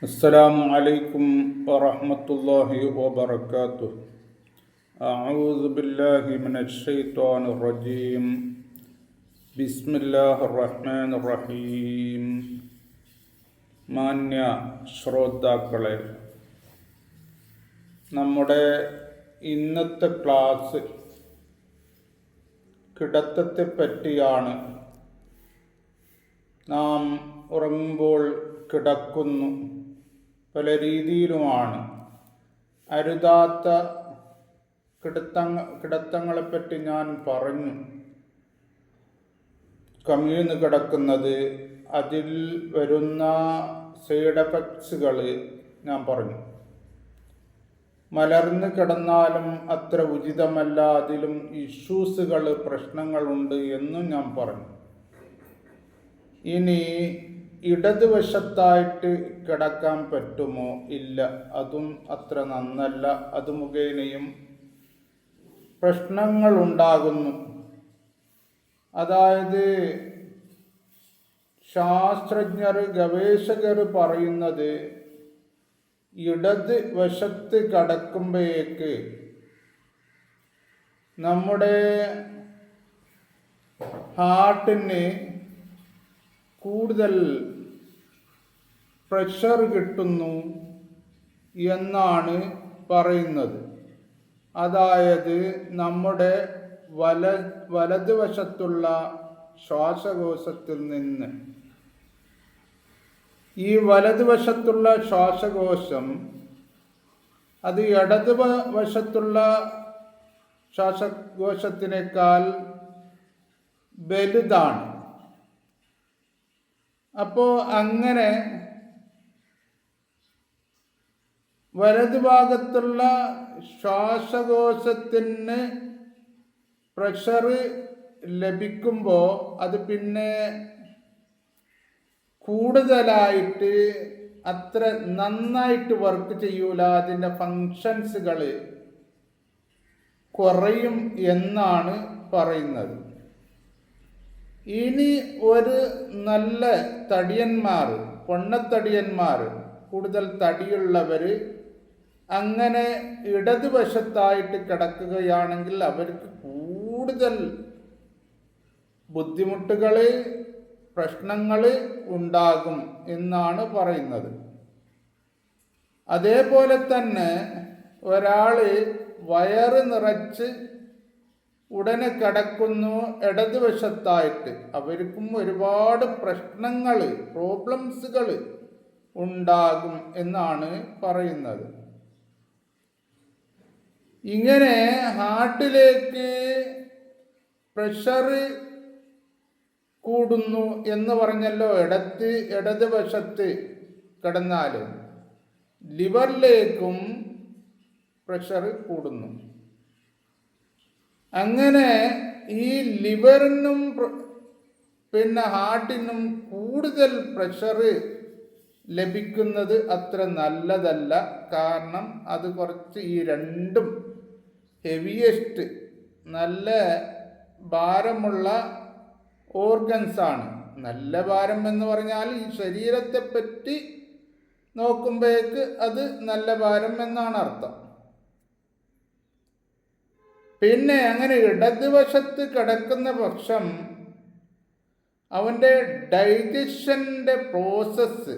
السلام عليكم ورحمة الله وبركاته. أعوذ بالله من الشيطان الرجيم. بسم الله الرحمن الرحيم. മാന്യ ശ്രോതാക്കളെ, നമ്മുടെ ഇന്നത്തെ ക്ലാസ് കിടത്തത്തെ പറ്റിയാണ്. നാം ഉറങ്ങുമ്പോൾ കിടക്കുന്നു, പല രീതിയിലുമാണ്. അരുതാത്ത കിടത്തങ്ങളെപ്പറ്റി ഞാൻ പറഞ്ഞു. കമിഴ്ന്ന് കിടക്കുന്നത്, അതിൽ വരുന്ന സൈഡ് എഫക്ട്സുകൾ ഞാൻ പറഞ്ഞു. മലർന്ന് കിടന്നാലും അത്ര ഉചിതമല്ല, അതിലും ഇഷ്യൂസുകൾ, പ്രശ്നങ്ങളുണ്ട് എന്നും ഞാൻ പറഞ്ഞു. ഇനി ഇടതുവശത്തായിട്ട് കിടക്കാൻ പറ്റുമോ? ഇല്ല, അതും അത്ര നന്നല്ല. അത് മുഖേനയും പ്രശ്നങ്ങൾ ഉണ്ടാകുന്നു. അതായത് ശാസ്ത്രജ്ഞർ, ഗവേഷകർ പറയുന്നത്, ഇടത് വശത്ത് കിടക്കുമ്പോഴേക്ക് നമ്മുടെ ഹാർട്ടിന് കൂടുതൽ പ്രഷർ കിട്ടുന്നു എന്നാണ് പറയുന്നത്. അതായത് നമ്മുടെ വലതുവശത്തുള്ള ശ്വാസകോശത്തിൽ നിന്ന്, ഈ വലതുവശത്തുള്ള ശ്വാസകോശം അത് ഇടതുവശത്തുള്ള ശ്വാസകോശത്തിനേക്കാൾ വലുതാണ്. അപ്പോൾ അങ്ങനെ വലതുഭാഗത്തുള്ള ശ്വാസകോശത്തിന് പ്രഷർ ലഭിക്കുമ്പോൾ അത് പിന്നെ കൂടുതലായിട്ട് അത്ര നന്നായിട്ട് വർക്ക് ചെയ്യൂല, അതിൻ്റെ ഫങ്ഷൻസുകൾ കുറയും എന്നാണ് പറയുന്നത്. ഇനി ഒരു നല്ല തടിയന്മാർ, പൊണ്ണത്തടിയന്മാർ, കൂടുതൽ തടിയുള്ളവർ അങ്ങനെ ഇടതുവശത്തായിട്ട് കിടക്കുകയാണെങ്കിൽ അവർക്ക് കൂടുതൽ ബുദ്ധിമുട്ടുകൾ, പ്രശ്നങ്ങൾ ഉണ്ടാകും എന്നാണ് പറയുന്നത്. അതേപോലെ തന്നെ ഒരാൾ വയറ് നിറച്ച് ഉടനെ കിടക്കുന്നു ഇടതുവശത്തായിട്ട്, അവർക്കും ഒരുപാട് പ്രശ്നങ്ങൾ, പ്രോബ്ലംസുകൾ ഉണ്ടാകും എന്നാണ് പറയുന്നത്. ഇങ്ങനെ ഹാർട്ടിലേക്ക് പ്രഷർ കൂടുന്നു എന്ന് പറഞ്ഞല്ലോ. ഇടതുവശത്ത് കിടന്നാൽ ലിവറിലേക്കും പ്രഷർ കൂടുന്നു. അങ്ങനെ ഈ ലിവറിനും പിന്നെ ഹാർട്ടിനും കൂടുതൽ പ്രഷർ ലഭിക്കുന്നത് അത്ര നല്ലതല്ല. കാരണം അത് കുറച്ച്, ഈ രണ്ടും ഹെവിയസ്റ്റ്, നല്ല ഭാരമുള്ള ഓർഗൻസാണ്. നല്ല ഭാരം എന്ന് പറഞ്ഞാൽ ഈ ശരീരത്തെ പറ്റി നോക്കുമ്പോഴേക്ക് അത് നല്ല ഭാരം എന്നാണ് അർത്ഥം. പിന്നെ അങ്ങനെ ഇടതുവശത്ത് കിടക്കുന്ന പക്ഷം അവൻ്റെ ഡൈജഷൻ്റെ പ്രോസസ്സ്,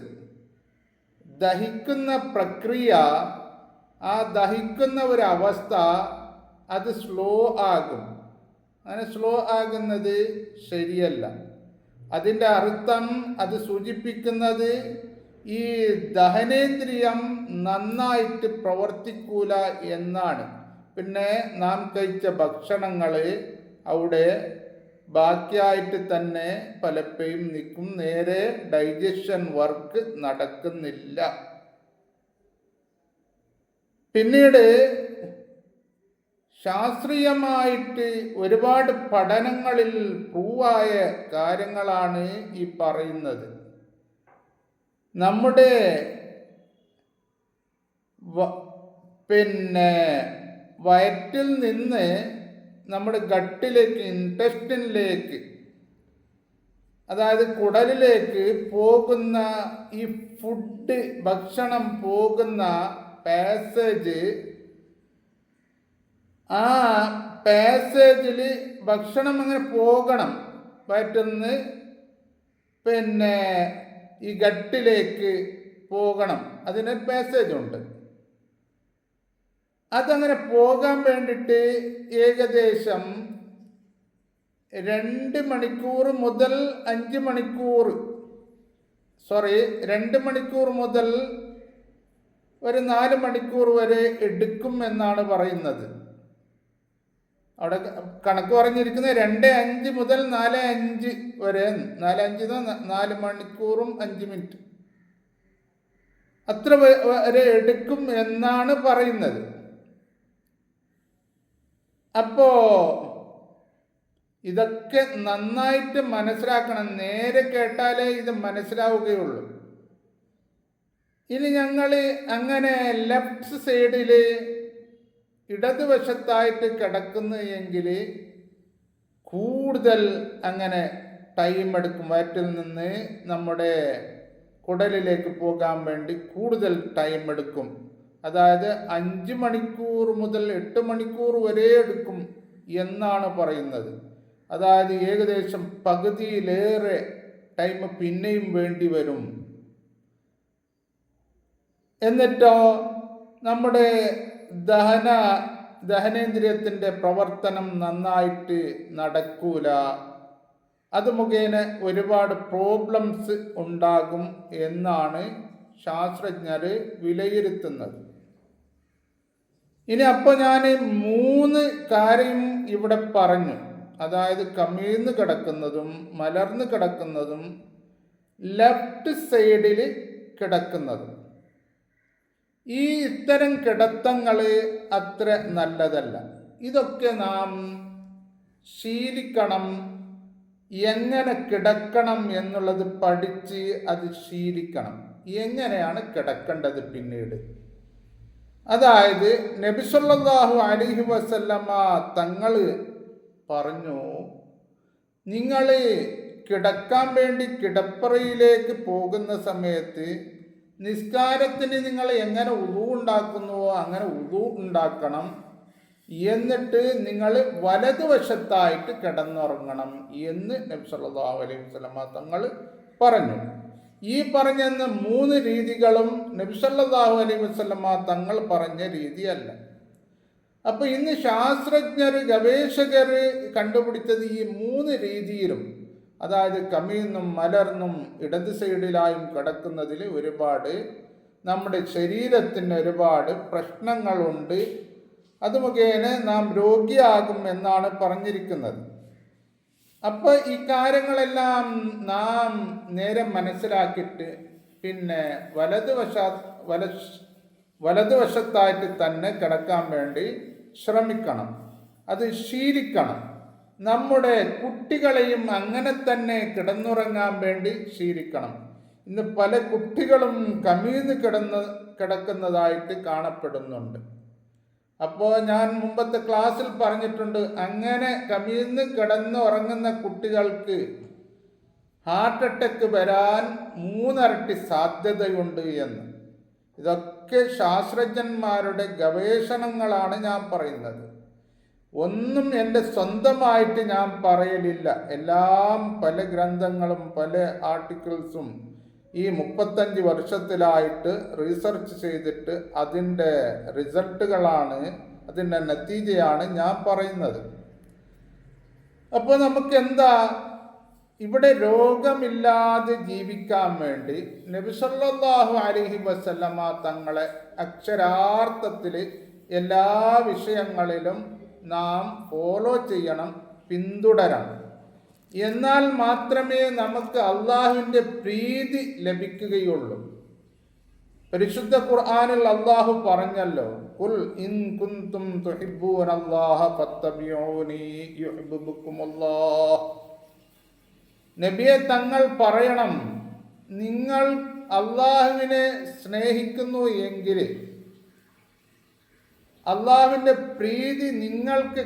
ദഹിക്കുന്ന പ്രക്രിയ, ആ ദഹിക്കുന്ന ഒരവസ്ഥ അത് സ്ലോ ആകും. അങ്ങനെ സ്ലോ ആകുന്നത് ശരിയല്ല. അതിൻ്റെ അർത്ഥം, അത് സൂചിപ്പിക്കുന്നത് ഈ ദഹനേന്ദ്രിയം നന്നായിട്ട് പ്രവർത്തിക്കൂല എന്നാണ്. പിന്നെ നാം കഴിച്ച ഭക്ഷണങ്ങൾ അവിടെ ബാക്കിയായിട്ട് തന്നെ പലപ്പോഴും നിൽക്കും, നേരെ ഡൈജഷൻ വർക്ക് നടക്കുന്നില്ല. പിന്നീട് ശാസ്ത്രീയമായിട്ട് ഒരുപാട് പഠനങ്ങളിൽ പ്രൂവായ കാര്യങ്ങളാണ് ഈ പറയുന്നത്. നമ്മുടെ പിന്നെ വയറ്റിൽ നിന്ന് നമ്മുടെ ഗട്ടിലേക്ക്, ഇൻറ്റെസ്റ്റിനിലേക്ക് അതായത് കുടലിലേക്ക് പോകുന്ന ഈ ഭക്ഷണം പോകുന്ന പാസേജ്, ആ പാസേജിൽ ഭക്ഷണം അങ്ങനെ പോകണം. വയറ്റുന്ന് ഈ ഗട്ടിലേക്ക് പോകണം. അതിനൊരു പാസേജ് ഉണ്ട്. അതങ്ങനെ പോകാൻ വേണ്ടിയിട്ട് ഏകദേശം 2 മണിക്കൂർ മുതൽ 5 മണിക്കൂർ 2 മണിക്കൂർ മുതൽ ഒരു 4 മണിക്കൂർ വരെ എടുക്കും എന്നാണ് പറയുന്നത്. അവിടെ കണക്ക് പറഞ്ഞിരിക്കുന്നത് 2:05 മുതൽ 4:05 വരെ. 4:05 4 മണിക്കൂറും 5 മിനിറ്റ് അത്ര വരെ എടുക്കും എന്നാണ് പറയുന്നത്. അപ്പോ ഇതൊക്കെ നന്നായിട്ട് മനസ്സിലാക്കണം. നേരെ കേട്ടാലേ ഇത് മനസ്സിലാവുകയുള്ളൂ. ഇനി ഞങ്ങൾ അങ്ങനെ ലെഫ്റ്റ് സൈഡിൽ ഇടതുവശത്തായിട്ട് കിടക്കുന്നു എങ്കിൽ കൂടുതൽ അങ്ങനെ ടൈം എടുക്കും. വയറ്റിൽ നിന്ന് നമ്മുടെ കുടലിലേക്ക് പോകാൻ വേണ്ടി കൂടുതൽ ടൈം എടുക്കും. അതായത് 5 മണിക്കൂർ മുതൽ 8 മണിക്കൂർ വരെ എടുക്കും എന്നാണ് പറയുന്നത്. അതായത് ഏകദേശം പകുതിയിലേറെ ടൈം പിന്നെയും വേണ്ടി വരും. എന്നിട്ടോ നമ്മുടെ ദഹനേന്ദ്രിയത്തിൻ്റെ പ്രവർത്തനം നന്നായിട്ട് നടക്കൂല. അത് മുഖേന ഒരുപാട് പ്രോബ്ലംസ് ഉണ്ടാകും എന്നാണ് ശാസ്ത്രജ്ഞർ വിലയിരുത്തുന്നത്. ഇനി അപ്പോൾ ഞാൻ 3 കാര്യം ഇവിടെ പറഞ്ഞു. അതായത് കമിഴ്ന്ന് കിടക്കുന്നതും മലർന്ന് കിടക്കുന്നതും ലെഫ്റ്റ് സൈഡിൽ കിടക്കുന്നതും. ഈ ഇത്തരം കിടത്തങ്ങൾ അത്ര നല്ലതല്ല. ഇതൊക്കെ നാം ശീലിക്കണം. എങ്ങനെ കിടക്കണം എന്നുള്ളത് പഠിച്ച് അത് ശീലിക്കണം. എങ്ങനെയാണ് കിടക്കേണ്ടത് പിന്നീട്. അതായത് നബി സല്ലല്ലാഹു അലൈഹി വസല്ലമ തങ്ങൾ പറഞ്ഞു, നിങ്ങൾ കിടക്കാൻ വേണ്ടി കിടപ്പറയിലേക്ക് പോകുന്ന സമയത്ത് നിസ്കാരത്തിന് നിങ്ങൾ എങ്ങനെ ഉളു ഉണ്ടാക്കുന്നുവോ അങ്ങനെ ഉളു ഉണ്ടാക്കണം. എന്നിട്ട് നിങ്ങൾ വലതുവശത്തായിട്ട് കിടന്നുറങ്ങണം എന്ന് നബി സല്ലല്ലാഹു അലൈഹി വസല്ലമ തങ്ങൾ പറഞ്ഞു. ഈ പറഞ്ഞ 3 രീതികളും നബി സല്ലല്ലാഹു അലൈഹി വസല്ലമ തങ്ങൾ പറഞ്ഞ രീതിയല്ല. അപ്പോൾ ഇന്ന് ശാസ്ത്രജ്ഞർ ഗവേഷകർ കണ്ടുപിടിച്ചത് ഈ 3 രീതിയിലും, അതായത് കമിഴ്ന്നും മലർന്നും ഇടത് സൈഡിലായും കിടക്കുന്നതിൽ ഒരുപാട് നമ്മുടെ ശരീരത്തിന് ഒരുപാട് പ്രശ്നങ്ങളുണ്ട്. അത് മുഖേന നാം രോഗിയാകും എന്നാണ് പറഞ്ഞിരിക്കുന്നത്. അപ്പോൾ ഈ കാര്യങ്ങളെല്ലാം നാം നേരെ മനസ്സിലാക്കിയിട്ട് പിന്നെ വലതുവശത്തായിട്ട് തന്നെ കിടക്കാൻ വേണ്ടി ശ്രമിക്കണം. അത് ശീലിക്കണം. നമ്മുടെ കുട്ടികളെയും അങ്ങനെ തന്നെ കിടന്നുറങ്ങാൻ വേണ്ടി ശീലിക്കണം. ഇന്ന് പല കുട്ടികളും കമിഴ്ന്ന് കിടക്കുന്നതായിട്ട് കാണപ്പെടുന്നുണ്ട്. അപ്പോൾ ഞാൻ മുമ്പത്തെ ക്ലാസ്സിൽ പറഞ്ഞിട്ടുണ്ട്, അങ്ങനെ കമിഴ്ന്ന് കിടന്നുറങ്ങുന്ന കുട്ടികൾക്ക് ഹാർട്ട് അറ്റാക്ക് വരാൻ 3 ഇരട്ടി സാധ്യതയുണ്ട് എന്ന്. ഇതൊക്കെ ശാസ്ത്രജ്ഞന്മാരുടെ ഗവേഷണങ്ങളാണ് ഞാൻ പറയുന്നത്. ഒന്നും എൻ്റെ സ്വന്തമായിട്ട് ഞാൻ പറയലില്ല. എല്ലാം പല ഗ്രന്ഥങ്ങളും പല ആർട്ടിക്കിൾസും ഈ 35 വർഷത്തിലായിട്ട് റിസർച്ച് ചെയ്തിട്ട് അതിൻ്റെ റിസൾട്ടുകളാണ്, അതിൻ്റെ നതീജയാണ് ഞാൻ പറയുന്നത്. അപ്പോൾ നമുക്ക് എന്താ, ഇവിടെ രോഗമില്ലാതെ ജീവിക്കാൻ വേണ്ടി നബി സല്ലല്ലാഹു അലൈഹി വസല്ലമ തങ്ങളെ അക്ഷരാർത്ഥത്തിൽ എല്ലാ വിഷയങ്ങളിലും നാം ഫോളോ ചെയ്യണം, പിന്തുടരണം. എന്നാൽ മാത്രമേ നമുക്ക് അള്ളാഹുവിൻ്റെ പ്രീതി ലഭിക്കുകയുള്ളൂ. പരിശുദ്ധ ഖുർആനിൽ അള്ളാഹു പറഞ്ഞല്ലോ, ഖുൽ ഇൻ കുൻതും തുഹിബ്ബൂനല്ലാഹ ഫത്തബിഊനി യുഹിബ്ബുകുമുല്ലാഹ്. നബിയെ തങ്ങൾ പറയണം, നിങ്ങൾ അള്ളാഹുവിനെ സ്നേഹിക്കുന്നു എങ്കിൽ അള്ളാഹുവിൻ്റെ പ്രീതി നിങ്ങൾക്ക്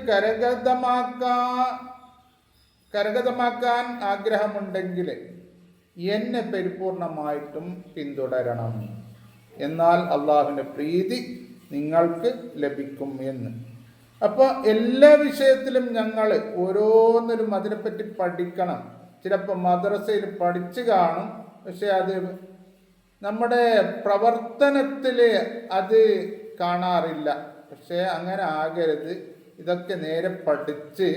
കരഗതമാക്കാൻ ആഗ്രഹമുണ്ടെങ്കിൽ എന്നെ പരിപൂർണമായിട്ടും പിന്തുടരണം, എന്നാൽ അള്ളാഹുവിൻ്റെ പ്രീതി നിങ്ങൾക്ക് ലഭിക്കും എന്ന്. അപ്പോൾ എല്ലാ വിഷയത്തിലും ഞങ്ങൾ ഓരോന്നിലും അതിനെപ്പറ്റി പഠിക്കണം. ചിലപ്പോൾ മദ്രസയിൽ പഠിച്ചു കാണും, പക്ഷെ അത് നമ്മുടെ പ്രവർത്തനത്തിൽ അത് കാണാറില്ല. പക്ഷേ അങ്ങനെ ആകരുത്. ഇതൊക്കെ നേരെ പഠിച്ച്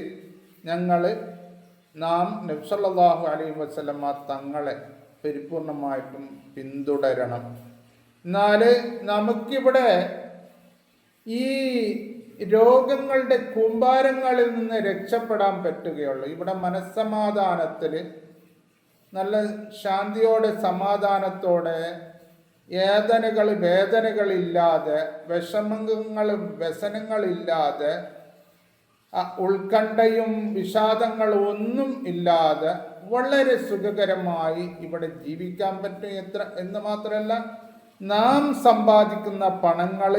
നാം നബി സല്ലല്ലാഹു അലൈഹി വസല്ലമ തങ്ങളെ പരിപൂർണമായിട്ടും പിന്തുടരണം. എന്നാൽ നമുക്കിവിടെ ഈ രോഗങ്ങളുടെ കൂമ്പാരങ്ങളിൽ നിന്ന് രക്ഷപ്പെടാൻ പറ്റുകയുള്ളൂ. ഇവിടെ മനസ്സമാധാനത്തിൽ നല്ല ശാന്തിയോടെ സമാധാനത്തോടെ വേദനകളില്ലാതെ വിഷമങ്ങളും വ്യസനങ്ങളില്ലാതെ ഉത്കണ്ഠയും വിഷാദങ്ങളും ഒന്നും ഇല്ലാതെ വളരെ സുഖകരമായി ഇവിടെ ജീവിക്കാൻ പറ്റും. എന്ന് മാത്രമല്ല, നാം സമ്പാദിക്കുന്ന പണങ്ങൾ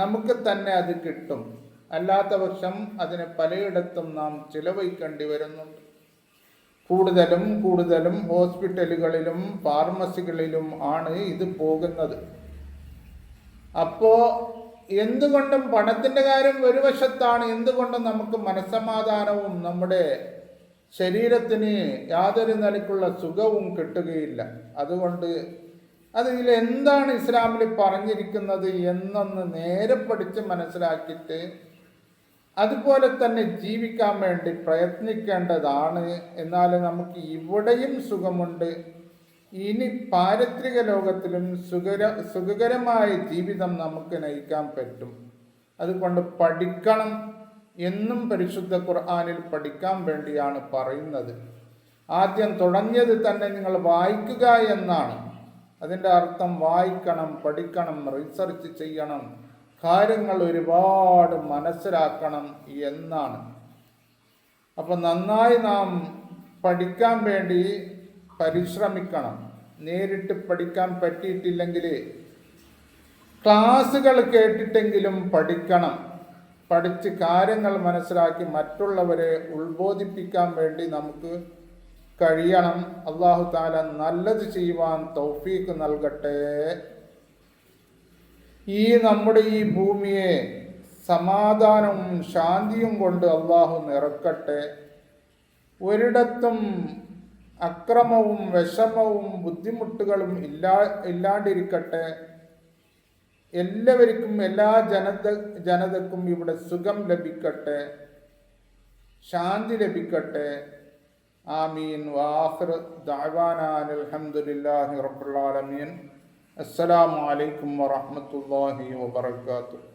നമുക്ക് തന്നെ അത് കിട്ടും. അല്ലാത്ത പക്ഷം അതിന് പലയിടത്തും നാം ചിലവഴിക്കേണ്ടി വരുന്നുണ്ട്. കൂടുതലും ഹോസ്പിറ്റലുകളിലും ഫാർമസികളിലും ആണ് ഇത് പോകുന്നത്. അപ്പോൾ എന്തുകൊണ്ടും പണത്തിൻ്റെ കാര്യം ഒരു വശത്താണ്, എന്തുകൊണ്ടും നമുക്ക് മനസ്സമാധാനവും നമ്മുടെ ശരീരത്തിന് യാതൊരു നിലയ്ക്കുള്ള സുഖവും കിട്ടുകയില്ല. അതുകൊണ്ട് അതിൽ എന്താണ് ഇസ്ലാമിൽ പറഞ്ഞിരിക്കുന്നത് എന്നൊന്ന് നേരെ പഠിച്ച് മനസ്സിലാക്കിയിട്ട് അതുപോലെ തന്നെ ജീവിക്കാൻ വേണ്ടി പ്രയത്നിക്കേണ്ടതാണ്. എന്നാൽ നമുക്ക് ഇവിടെയും സുഖമുണ്ട്, ഇനി പാരത്രിക ലോകത്തിലും സുഖകരമായ ജീവിതം നമുക്ക് നയിക്കാൻ പറ്റും. അതുകൊണ്ട് പഠിക്കണം എന്നും പരിശുദ്ധ ഖുർആനിൽ പഠിക്കാൻ വേണ്ടിയാണ് പറയുന്നത്. ആദ്യം തുടങ്ങിയത് തന്നെ നിങ്ങൾ വായിക്കുക എന്നാണ്. അതിൻ്റെ അർത്ഥം വായിക്കണം, പഠിക്കണം, റിസർച്ച് ചെയ്യണം, കാര്യങ്ങൾ ഒരുപാട് മനസ്സിലാക്കണം എന്നാണ്. അപ്പം നന്നായി നാം പഠിക്കാൻ വേണ്ടി പരിശ്രമിക്കണം. നേരിട്ട് പഠിക്കാൻ പറ്റിയിട്ടില്ലെങ്കിൽ ക്ലാസ്സുകൾ കേട്ടിട്ടെങ്കിലും പഠിക്കണം. പഠിച്ച് കാര്യങ്ങൾ മനസ്സിലാക്കി മറ്റുള്ളവരെ ഉത്ബോധിപ്പിക്കാൻ വേണ്ടി നമുക്ക് കഴിയണം. അല്ലാഹു തആല നല്ലത് ചെയ്യുവാൻ തൗഫീഖ് നൽകട്ടെ. നമ്മുടെ ഈ ഭൂമിയെ സമാധാനവും ശാന്തിയും കൊണ്ട് അല്ലാഹു നിറക്കട്ടെ. ഒരിടത്തും അക്രമവും വിഷമവും ബുദ്ധിമുട്ടുകളും ഇല്ലാണ്ടിരിക്കട്ടെ. എല്ലാവർക്കും, എല്ലാ ജനതക്കും ഇവിടെ സുഖം ലഭിക്കട്ടെ, ശാന്തി ലഭിക്കട്ടെ. ആമീൻ. വആഖിറു ദഅവാനാ അൽഹംദുലില്ലാഹി റബ്ബിൽ ആലമീൻ. അസ്സലാമു അലൈക്കും വറഹ്മത്തുള്ളാഹി വബറകാതുഹു.